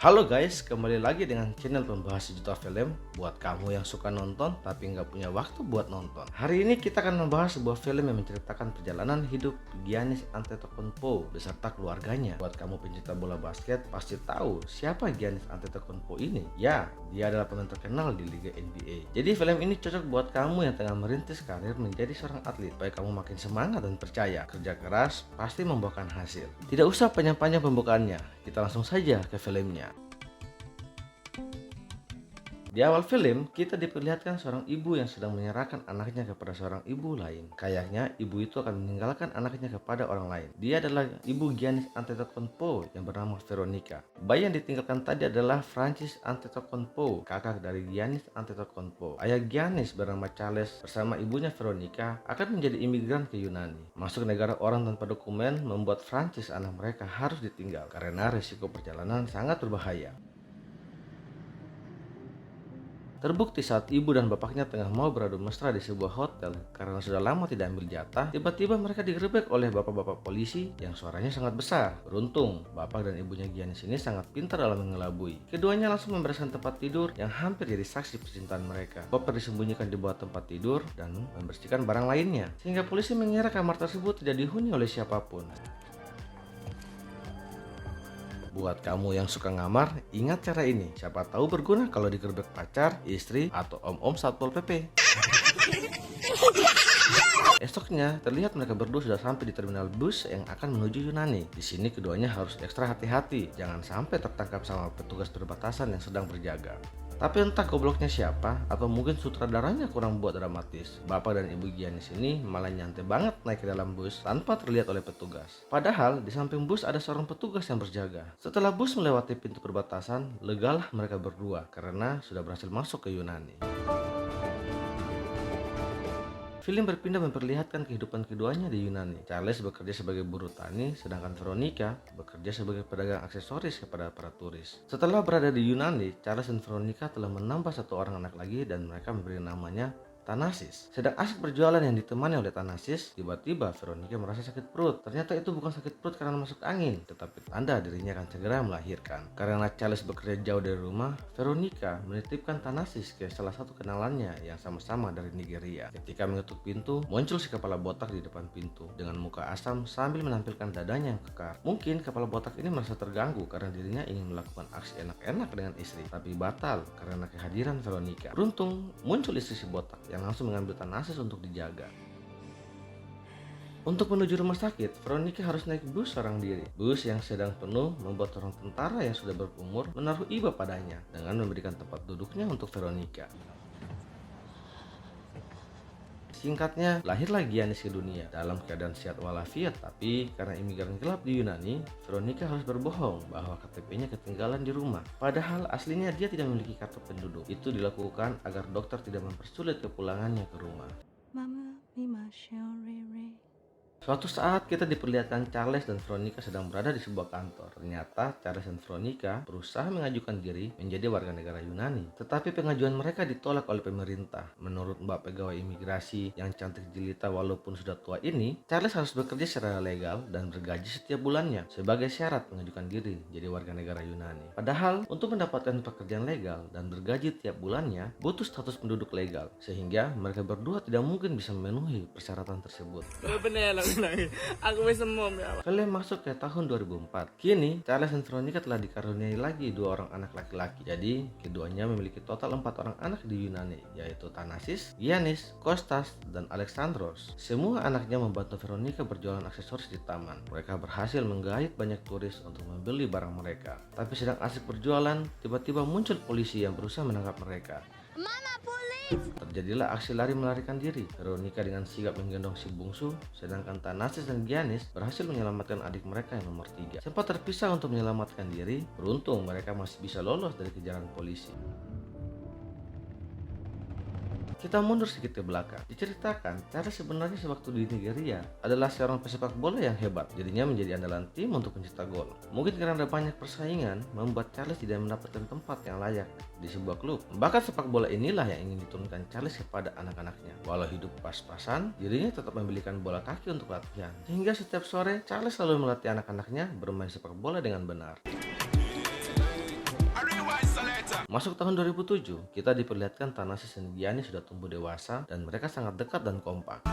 Halo guys, kembali lagi dengan channel pembahas sejuta film buat kamu yang suka nonton tapi nggak punya waktu buat nonton. Hari ini kita akan membahas sebuah film yang menceritakan perjalanan hidup Giannis Antetokounmpo beserta keluarganya. Buat kamu pencinta bola basket pasti tahu siapa Giannis Antetokounmpo ini. Ya, dia adalah pemain terkenal di Liga NBA. Jadi film ini cocok buat kamu yang tengah merintis karir menjadi seorang atlet supaya kamu makin semangat dan percaya kerja keras pasti membuahkan hasil. Tidak usah panjang-panjang pembukaannya, kita langsung saja ke filmnya. Di awal film, kita diperlihatkan seorang ibu yang sedang menyerahkan anaknya kepada seorang ibu lain. Kayaknya ibu itu akan meninggalkan anaknya kepada orang lain. Dia adalah ibu Giannis Antetokounmpo yang bernama Veronica. Bayi yang ditinggalkan tadi adalah Francis Antetokounmpo, kakak dari Giannis Antetokounmpo. Ayah Giannis bernama Charles bersama ibunya Veronica akan menjadi imigran ke Yunani. Masuk negara orang tanpa dokumen membuat Francis anak mereka harus ditinggal karena risiko perjalanan sangat berbahaya. Terbukti saat ibu dan bapaknya tengah mau beradu mesra di sebuah hotel karena sudah lama tidak ambil jatah, tiba-tiba mereka digerebek oleh bapak-bapak polisi yang suaranya sangat besar. Beruntung, bapak dan ibunya Giannis ini sangat pintar dalam mengelabui. Keduanya langsung membereskan tempat tidur yang hampir jadi saksi percintaan mereka. Koper disembunyikan di bawah tempat tidur dan membersihkan barang lainnya, sehingga polisi mengira kamar tersebut tidak dihuni oleh siapapun. Buat kamu yang suka ngamar, ingat cara ini. Siapa tahu berguna kalau digerebek pacar, istri, atau om-om Satpol PP. Esoknya, terlihat mereka berdua sudah sampai di terminal bus yang akan menuju Yunani. Di sini keduanya harus ekstra hati-hati, jangan sampai tertangkap sama petugas perbatasan yang sedang berjaga. Tapi entah gobloknya siapa, atau mungkin sutradaranya kurang buat dramatis, bapak dan ibu Giannis ini malah nyantai banget naik ke dalam bus tanpa terlihat oleh petugas. Padahal di samping bus ada seorang petugas yang berjaga. Setelah bus melewati pintu perbatasan, legalah mereka berdua karena sudah berhasil masuk ke Yunani. Film berpindah memperlihatkan kehidupan keduanya di Yunani. Charles bekerja sebagai buruh tani, sedangkan Veronica bekerja sebagai pedagang aksesoris kepada para turis. Setelah berada di Yunani, Charles dan Veronica telah menambah satu orang anak lagi dan mereka memberi namanya Thanasis. Sedang asik berjualan yang ditemani oleh Thanasis, tiba-tiba Veronica merasa sakit perut. Ternyata itu bukan sakit perut karena masuk angin, tetapi tanda dirinya akan segera melahirkan. Karena Charles bekerja jauh dari rumah, Veronica menitipkan Thanasis ke salah satu kenalannya yang sama-sama dari Nigeria. Ketika mengetuk pintu, muncul si kepala botak di depan pintu dengan muka asam sambil menampilkan dadanya yang kekar. Mungkin kepala botak ini merasa terganggu karena dirinya ingin melakukan aksi enak-enak dengan istri, tapi batal karena kehadiran Veronica. Beruntung muncul istri si botak yang langsung mengambil Thanasis untuk dijaga. Untuk menuju rumah sakit, Veronica harus naik bus seorang diri. Bus yang sedang penuh membuat seorang tentara yang sudah berumur menaruh iba padanya dengan memberikan tempat duduknya untuk Veronica. Singkatnya, lahirlah Giannis ke dunia dalam keadaan sehat walafiat, tapi karena imigran gelap di Yunani, Veronica harus berbohong bahwa KTP-nya ketinggalan di rumah. Padahal aslinya dia tidak memiliki kartu penduduk. Itu dilakukan agar dokter tidak mempersulit kepulangannya ke rumah. Suatu saat kita diperlihatkan Charles dan Veronica sedang berada di sebuah kantor. Ternyata Charles dan Veronica berusaha mengajukan diri menjadi warga negara Yunani. Tetapi pengajuan mereka ditolak oleh pemerintah. Menurut Mbak Pegawai Imigrasi yang cantik jelita walaupun sudah tua ini, Charles harus bekerja secara legal dan bergaji setiap bulannya sebagai syarat mengajukan diri jadi warga negara Yunani. Padahal untuk mendapatkan pekerjaan legal dan bergaji tiap bulannya butuh status penduduk legal, sehingga mereka berdua tidak mungkin bisa memenuhi persyaratan tersebut. Aku bisa mom ya. Film masuk ke tahun 2004. Kini, Charles dan Veronica telah dikaruniai lagi dua orang anak laki-laki. Jadi, keduanya memiliki total 4 orang anak di Yunani, yaitu Thanasis, Giannis, Kostas, dan Alexandros. Semua anaknya membantu Veronica berjualan aksesoris di taman. Mereka berhasil menggait banyak turis untuk membeli barang mereka. Tapi sedang asik berjualan, tiba-tiba muncul polisi yang berusaha menangkap mereka. Mama police. Terjadilah aksi lari melarikan diri. Veronica dengan sigap menggendong si bungsu, sedangkan Thanasis dan Giannis berhasil menyelamatkan adik mereka yang nomor 3. Sempat terpisah untuk menyelamatkan diri, beruntung mereka masih bisa lolos dari kejaran polisi. Kita mundur sedikit ke belakang. Diceritakan, Charles sebenarnya sewaktu di Nigeria adalah seorang pesepak bola yang hebat. Jadinya menjadi andalan tim untuk mencetak gol. Mungkin karena ada banyak persaingan, membuat Charles tidak mendapatkan tempat yang layak di sebuah klub. Bakat sepak bola inilah yang ingin diturunkan Charles kepada anak-anaknya. Walau hidup pas-pasan, dirinya tetap membelikan bola kaki untuk latihan. Sehingga setiap sore, Charles selalu melatih anak-anaknya bermain sepak bola dengan benar. Masuk tahun 2007, kita diperlihatkan Thanasis dan Giannis sudah tumbuh dewasa dan mereka sangat dekat dan kompak.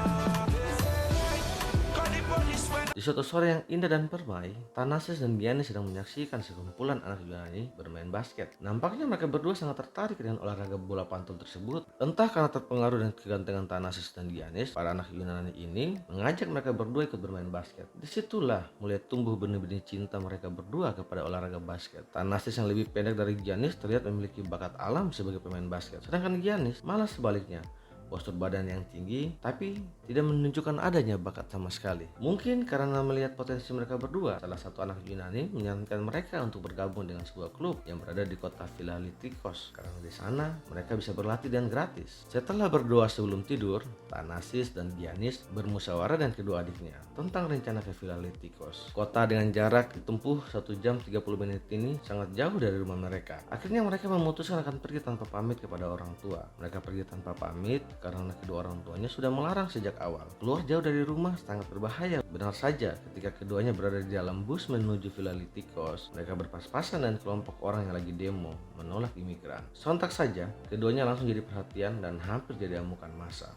Di suatu sore yang indah dan permai, Thanasis dan Giannis sedang menyaksikan sekumpulan anak Yunani bermain basket. Nampaknya mereka berdua sangat tertarik dengan olahraga bola pantul tersebut. Entah karena terpengaruh dengan kegantengan Thanasis dan Giannis, para anak Yunani ini mengajak mereka berdua ikut bermain basket. Disitulah mulai tumbuh benih-benih cinta mereka berdua kepada olahraga basket. Thanasis yang lebih pendek dari Giannis terlihat memiliki bakat alam sebagai pemain basket, sedangkan Giannis malah sebaliknya. Postur badan yang tinggi, tapi tidak menunjukkan adanya bakat sama sekali. Mungkin karena melihat potensi mereka berdua, salah satu anak Yunani menyarankan mereka untuk bergabung dengan sebuah klub yang berada di kota Philalethrikos, karena di sana mereka bisa berlatih dengan gratis. Setelah berdoa sebelum tidur, Thanasis dan Giannis bermusyawarah dengan kedua adiknya tentang rencana ke Philalethrikos. Kota dengan jarak ditempuh 1 jam 30 menit ini sangat jauh dari rumah mereka. Akhirnya mereka memutuskan akan pergi tanpa pamit kepada orang tua. Mereka pergi tanpa pamit karena kedua orang tuanya sudah melarang sejak awal. Keluar jauh dari rumah sangat berbahaya. Benar saja, ketika keduanya berada di dalam bus menuju Philalethrikos, mereka berpas-pasan dengan kelompok orang yang lagi demo menolak imigran. Sontak saja, keduanya langsung jadi perhatian dan hampir jadi amukan massa.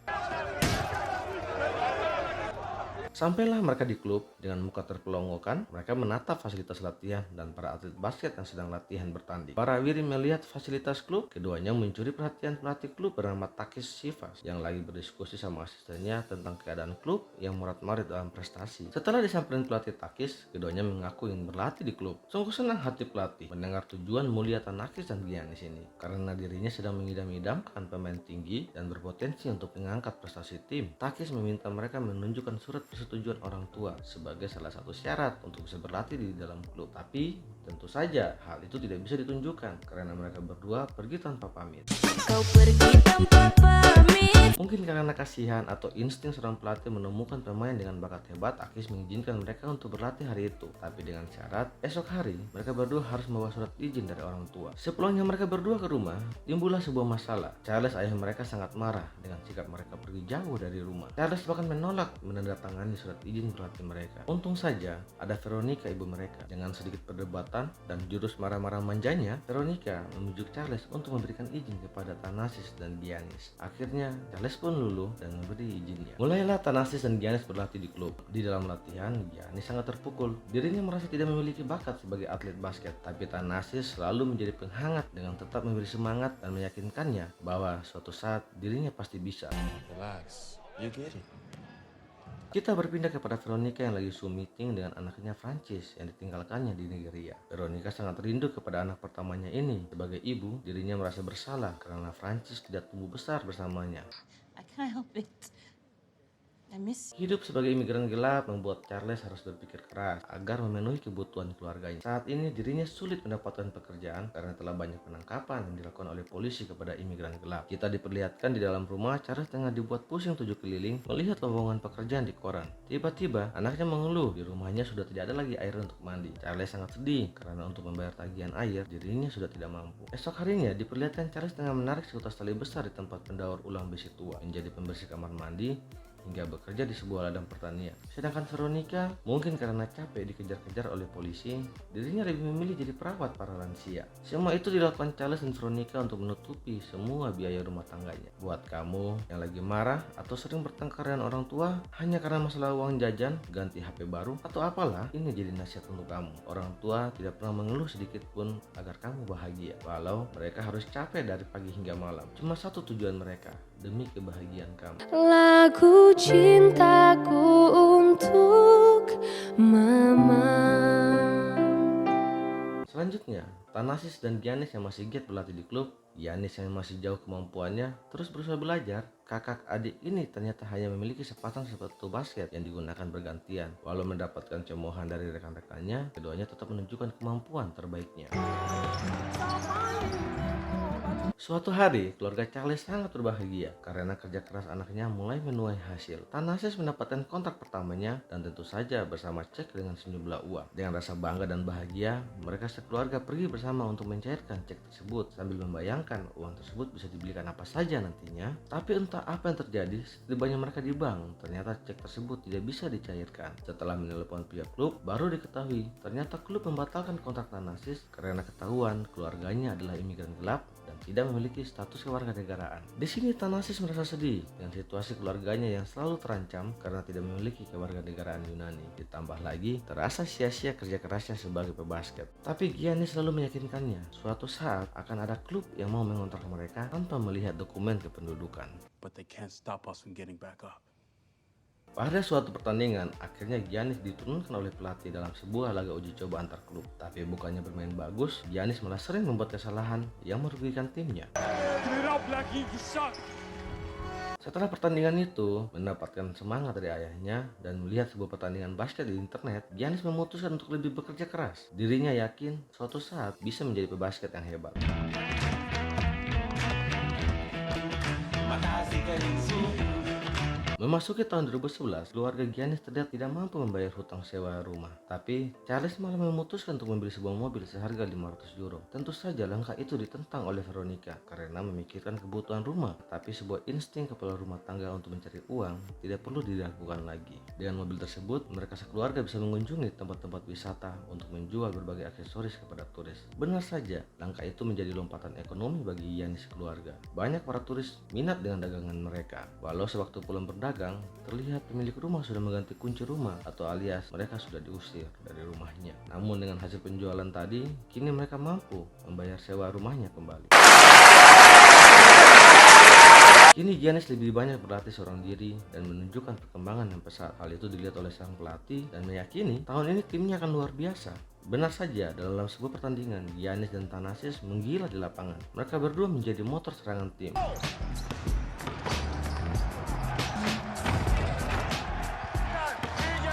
Sampailah mereka di klub, dengan muka terpelongokan, mereka menatap fasilitas latihan dan para atlet basket yang sedang latihan bertanding. Para wiri melihat fasilitas klub, keduanya mencuri perhatian pelatih klub bernama Takis Sifas yang lagi berdiskusi sama asistennya tentang keadaan klub yang morat-marit dalam prestasi. Setelah disamperin pelatih Takis, keduanya mengaku ingin berlatih di klub. Sungguh senang hati pelatih mendengar tujuan mulia Thanasis dan Giannis ini, karena dirinya sedang mengidam-idamkan pemain tinggi dan berpotensi untuk mengangkat prestasi tim. Takis meminta mereka menunjukkan surat persetujuan orang tua sebagai salah satu syarat untuk bisa berlatih di dalam klub. Tapi tentu saja hal itu tidak bisa ditunjukkan karena mereka berdua pergi tanpa pamit. Kau pergi tanpa pamit. Mungkin karena kasihan atau insting seorang pelatih menemukan pemain dengan bakat hebat, Takis mengizinkan mereka untuk berlatih hari itu. Tapi dengan syarat, esok hari mereka berdua harus membawa surat izin dari orang tua. Sepulangnya mereka berdua ke rumah, timbullah sebuah masalah. Charles, ayah mereka, sangat marah dengan sikap mereka pergi jauh dari rumah. Charles bahkan menolak menandatangani surat izin berlatih mereka. Untung saja ada Veronica, ibu mereka. Dengan sedikit perdebatan dan jurus marah-marah manjanya, Veronica membujuk Charles untuk memberikan izin kepada Thanasis dan Giannis. Akhirnya Charles pun luluh dan memberi izinnya. Mulailah Thanasis dan Giannis berlatih di klub. Di dalam latihan, Giannis sangat terpukul. Dirinya merasa tidak memiliki bakat sebagai atlet basket, tapi Thanasis selalu menjadi penghangat dengan tetap memberi semangat dan meyakinkannya bahwa suatu saat dirinya pasti bisa. Relax, you get it. Kita berpindah kepada Veronica yang lagi Zoom meeting dengan anaknya Francis yang ditinggalkannya di Nigeria. Veronica sangat rindu kepada anak pertamanya ini. Sebagai ibu, dirinya merasa bersalah karena Francis tidak tumbuh besar bersamanya. I can't help it. I miss you. Hidup sebagai imigran gelap membuat Charles harus berpikir keras agar memenuhi kebutuhan keluarganya. Saat ini dirinya sulit mendapatkan pekerjaan karena telah banyak penangkapan yang dilakukan oleh polisi kepada imigran gelap. Kita diperlihatkan di dalam rumah Charles tengah dibuat pusing 7 keliling melihat lowongan pekerjaan di koran. Tiba-tiba anaknya mengeluh di rumahnya sudah tidak ada lagi air untuk mandi. Charles sangat sedih karena untuk membayar tagihan air dirinya sudah tidak mampu. Esok harinya diperlihatkan Charles tengah menarik seutas tali besar di tempat pendaur ulang besi tua, menjadi pembersih kamar mandi hingga bekerja di sebuah ladang pertanian. Sedangkan Veronica, mungkin karena capek dikejar-kejar oleh polisi, dirinya lebih memilih jadi perawat para lansia. Semua itu dilakukan Charles dan Veronica untuk menutupi semua biaya rumah tangganya. Buat kamu yang lagi marah atau sering bertengkar dengan orang tua hanya karena masalah uang jajan, ganti HP baru, atau apalah, ini jadi nasihat untuk kamu. Orang tua tidak pernah mengeluh sedikit pun agar kamu bahagia, walau mereka harus capek dari pagi hingga malam. Cuma satu tujuan mereka, demi kebahagiaan kamu. Lagu cintaku untuk mama. Selanjutnya, Thanasis dan Giannis yang masih giat berlatih di klub. Giannis yang masih jauh kemampuannya terus berusaha belajar. Kakak adik ini ternyata hanya memiliki sepasang sepatu basket yang digunakan bergantian. Walau mendapatkan cemoohan dari rekan-rekannya, keduanya tetap menunjukkan kemampuan terbaiknya. Suatu hari, keluarga Charles sangat berbahagia karena kerja keras anaknya mulai menuai hasil. Thanasis mendapatkan kontrak pertamanya dan tentu saja bersama cek dengan sejumlah uang. Dengan rasa bangga dan bahagia, mereka sekeluarga pergi bersama untuk mencairkan cek tersebut sambil membayangkan uang tersebut bisa dibelikan apa saja nantinya. Tapi entah apa yang terjadi, setibanya mereka di bank, ternyata cek tersebut tidak bisa dicairkan. Setelah menelepon pihak klub, baru diketahui ternyata klub membatalkan kontrak Thanasis karena ketahuan keluarganya adalah imigran gelap dan tidak memiliki status kewarganegaraan. Di sini Thanasis merasa sedih dengan situasi keluarganya yang selalu terancam karena tidak memiliki kewarganegaraan Yunani. Ditambah lagi terasa sia-sia kerja kerasnya sebagai pebasket. Tapi Giannis selalu meyakinkannya suatu saat akan ada klub yang mau mengontrak mereka tanpa melihat dokumen kependudukan. But they can't stop us from getting back up. Pada suatu pertandingan, akhirnya Giannis diturunkan oleh pelatih dalam sebuah laga uji coba antar klub. Tapi bukannya bermain bagus, Giannis malah sering membuat kesalahan yang merugikan timnya. Setelah pertandingan itu, mendapatkan semangat dari ayahnya dan melihat sebuah pertandingan basket di internet, Giannis memutuskan untuk lebih bekerja keras. Dirinya yakin suatu saat bisa menjadi pebasket yang hebat. Memasuki tahun 2011, keluarga Giannis terlihat tidak mampu membayar hutang sewa rumah. Tapi, Charles malah memutuskan untuk membeli sebuah mobil seharga 500 euro. Tentu saja langkah itu ditentang oleh Veronica karena memikirkan kebutuhan rumah. Tapi sebuah insting kepala rumah tangga untuk mencari uang tidak perlu dilakukan lagi. Dengan mobil tersebut, mereka sekeluarga bisa mengunjungi tempat-tempat wisata untuk menjual berbagai aksesoris kepada turis. Benar saja, langkah itu menjadi lompatan ekonomi bagi Giannis keluarga. Banyak para turis minat dengan dagangan mereka. Walau sewaktu pulang berdagang, terlihat pemilik rumah sudah mengganti kunci rumah atau alias mereka sudah diusir dari rumahnya. Namun dengan hasil penjualan tadi, kini mereka mampu membayar sewa rumahnya kembali. Kini Giannis lebih banyak berlatih seorang diri dan menunjukkan perkembangan yang pesat. Hal itu dilihat oleh sang pelatih dan meyakini tahun ini timnya akan luar biasa. Benar saja, dalam sebuah pertandingan, Giannis dan Thanasis menggila di lapangan. Mereka berdua menjadi motor serangan tim.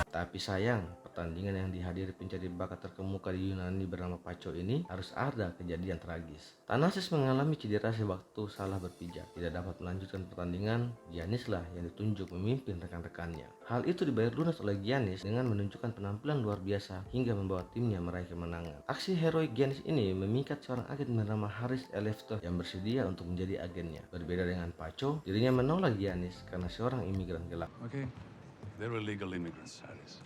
Tapi sayang, pertandingan yang dihadiri pencari bakat terkemuka di Yunani bernama Pacho ini harus ada kejadian tragis. Thanasis mengalami cedera sewaktu salah berpijak. Tidak dapat melanjutkan pertandingan, Giannis lah yang ditunjuk memimpin rekan-rekannya. Hal itu dibayar lunas oleh Giannis dengan menunjukkan penampilan luar biasa hingga membawa timnya meraih kemenangan. Aksi heroik Giannis ini memikat seorang agen bernama Haris Elefthur yang bersedia untuk menjadi agennya. Berbeda dengan Pacho, dirinya menolak Giannis karena seorang imigran gelap. Okay? They're illegal immigrants, Harris.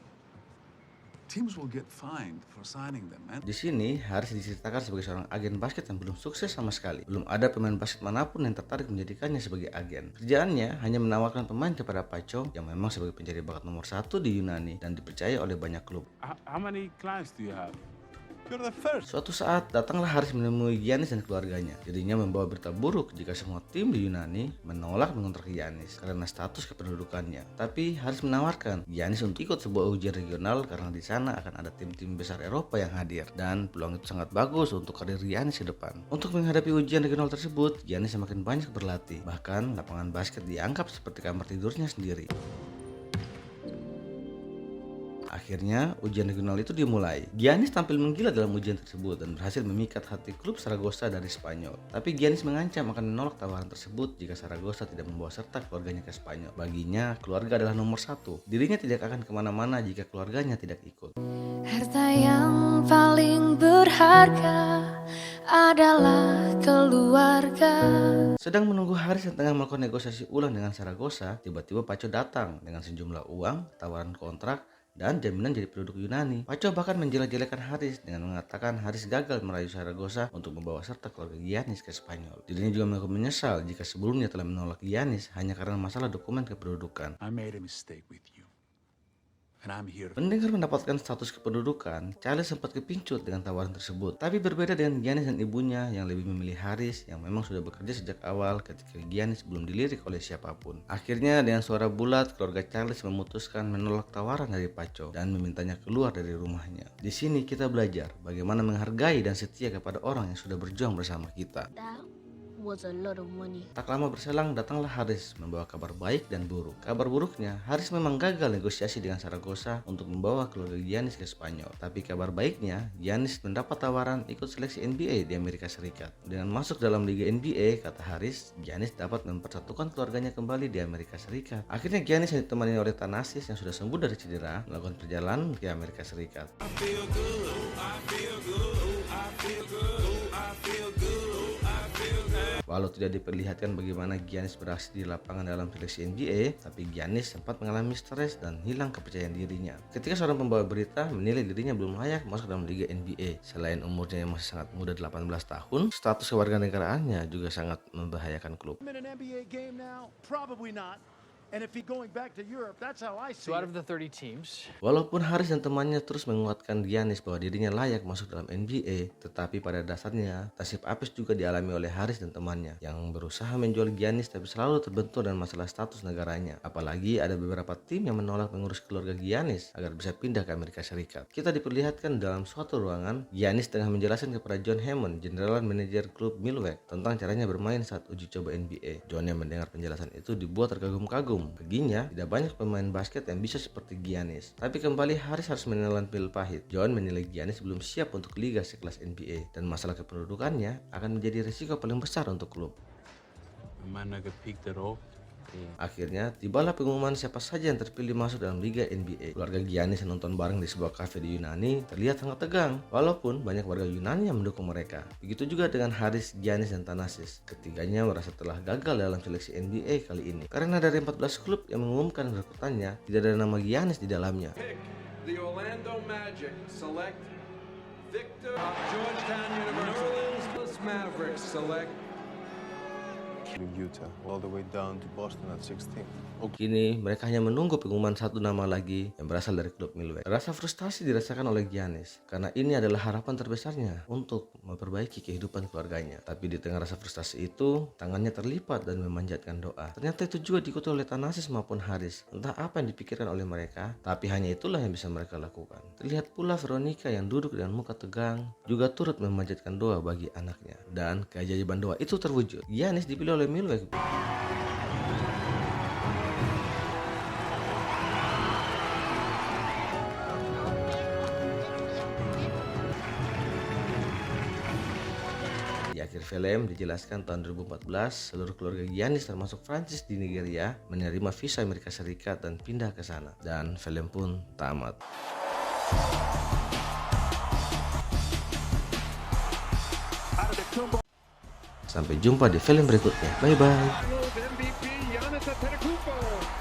Teams will get fined for signing them, man. Di sini, Haris diceritakan sebagai seorang agen basket yang belum sukses sama sekali. Belum ada pemain basket manapun yang tertarik menjadikannya sebagai agen. Kerjaannya hanya menawarkan pemain kepada Pacho yang memang sebagai pencari bakat nomor 1 di Yunani dan dipercaya oleh banyak klub. How many clients do you have? You're the first. Suatu saat, datanglah Haris menemui Giannis dan keluarganya. Dirinya membawa berita buruk jika semua tim di Yunani menolak mengontrak Giannis karena status kependudukannya. Tapi Haris menawarkan Giannis untuk ikut sebuah ujian regional karena di sana akan ada tim-tim besar Eropa yang hadir dan peluang itu sangat bagus untuk karir Giannis ke depan. Untuk menghadapi ujian regional tersebut, Giannis semakin banyak berlatih. Bahkan lapangan basket dianggap seperti kamar tidurnya sendiri. Akhirnya, ujian regional itu dimulai. Giannis tampil menggila dalam ujian tersebut dan berhasil memikat hati klub Saragossa dari Spanyol. Tapi Giannis mengancam akan menolak tawaran tersebut jika Saragossa tidak membawa serta keluarganya ke Spanyol. Baginya, keluarga adalah nomor 1. Dirinya tidak akan kemana-mana jika keluarganya tidak ikut. Harta yang paling berharga adalah keluarga. Sedang menunggu Haris yang tengah melakukan negosiasi ulang dengan Saragossa, tiba-tiba Pacho datang dengan sejumlah uang, tawaran kontrak, dan jaminan jadi penduduk Yunani. Pacho bahkan menjelek-jelekan Haris dengan mengatakan Haris gagal merayu Saragossa untuk membawa serta keluarga Giannis ke Spanyol. Dirinya juga mengaku menyesal jika sebelumnya telah menolak Giannis hanya karena masalah dokumen kependudukan. I made a mistake with you. And I'm here. Mendengar mendapatkan status kependudukan, Charles sempat kepincut dengan tawaran tersebut. Tapi berbeda dengan Giannis dan ibunya yang lebih memilih Haris yang memang sudah bekerja sejak awal ketika Giannis belum dilirik oleh siapapun. Akhirnya dengan suara bulat, keluarga Charles memutuskan menolak tawaran dari Pacho dan memintanya keluar dari rumahnya. Di sini kita belajar bagaimana menghargai dan setia kepada orang yang sudah berjuang bersama kita. was a lot of money. Tak lama berselang datanglah Haris membawa kabar baik dan buruk. Kabar buruknya, Haris memang gagal negosiasi dengan Saragossa untuk membawa keluarga Giannis ke Spanyol. Tapi kabar baiknya, Giannis mendapat tawaran ikut seleksi NBA di Amerika Serikat. Dengan masuk dalam Liga NBA, kata Haris, Giannis dapat mempersatukan keluarganya kembali di Amerika Serikat. Akhirnya Giannis yang ditemani oleh Thanasis yang sudah sembuh dari cedera melakukan perjalanan ke Amerika Serikat. Walau tidak diperlihatkan bagaimana Giannis beraksi di lapangan dalam seleksi NBA, tapi Giannis sempat mengalami stres dan hilang kepercayaan dirinya. Ketika seorang pembawa berita menilai dirinya belum layak masuk dalam Liga NBA, selain umurnya yang masih sangat muda 18 tahun, status kewarganegaraannya juga sangat membahayakan klub. In an NBA game now? Probably not. And if he's going back to Europe, that's how I see So out it. of the 30 teams, Walaupun Haris dan temannya terus menguatkan Giannis bahwa dirinya layak masuk dalam NBA, tetapi pada dasarnya nasib apes juga dialami oleh Haris dan temannya yang berusaha menjual Giannis tapi selalu terbentur dengan masalah status negaranya. Apalagi ada beberapa tim yang menolak mengurus keluarga Giannis agar bisa pindah ke Amerika Serikat. Kita diperlihatkan dalam suatu ruangan, Giannis tengah menjelaskan kepada John Hammond, general manager klub Milwaukee, tentang caranya bermain saat uji coba NBA. John yang mendengar penjelasan itu dibuat terkagum-kagum. Baginya, tidak banyak pemain basket yang bisa seperti Giannis. Tapi kembali Haris harus menelan pil pahit. John menilai Giannis belum siap untuk liga sekelas NBA dan masalah kependudukannya akan menjadi risiko paling besar untuk klub. Akhirnya, tibalah pengumuman siapa saja yang terpilih masuk dalam Liga NBA. Keluarga Giannis yang nonton bareng di sebuah kafe di Yunani terlihat sangat tegang, walaupun banyak warga Yunani yang mendukung mereka. Begitu juga dengan Haris, Giannis, dan Thanasis. Ketiganya merasa telah gagal dalam seleksi NBA kali ini. Karena dari 14 klub yang mengumumkan rekrutannya, tidak ada nama Giannis di dalamnya. The Orlando Magic select Victor Georgetown University. Mavericks select Utah, all the way down to Boston at 16. Kini mereka hanya menunggu pengumuman satu nama lagi yang berasal dari klub Milwaukee. Rasa frustasi dirasakan oleh Giannis karena ini adalah harapan terbesarnya untuk memperbaiki kehidupan keluarganya. Tapi di tengah rasa frustasi itu, tangannya terlipat dan memanjatkan doa. Ternyata itu juga diikuti oleh Thanasis maupun Haris. Entah apa yang dipikirkan oleh mereka, tapi hanya itulah yang bisa mereka lakukan. Terlihat pula Veronica yang duduk dengan muka tegang juga turut memanjatkan doa bagi anaknya. Dan keajaiban doa itu terwujud. Giannis dipilih oleh Milwaukee. Di akhir film dijelaskan tahun 2014 seluruh keluarga Giannis termasuk Francis di Nigeria menerima visa Amerika Serikat dan pindah ke sana. Dan film pun tamat. Sampai jumpa di film berikutnya. Bye bye. MVP Giannis Antetokounmpo.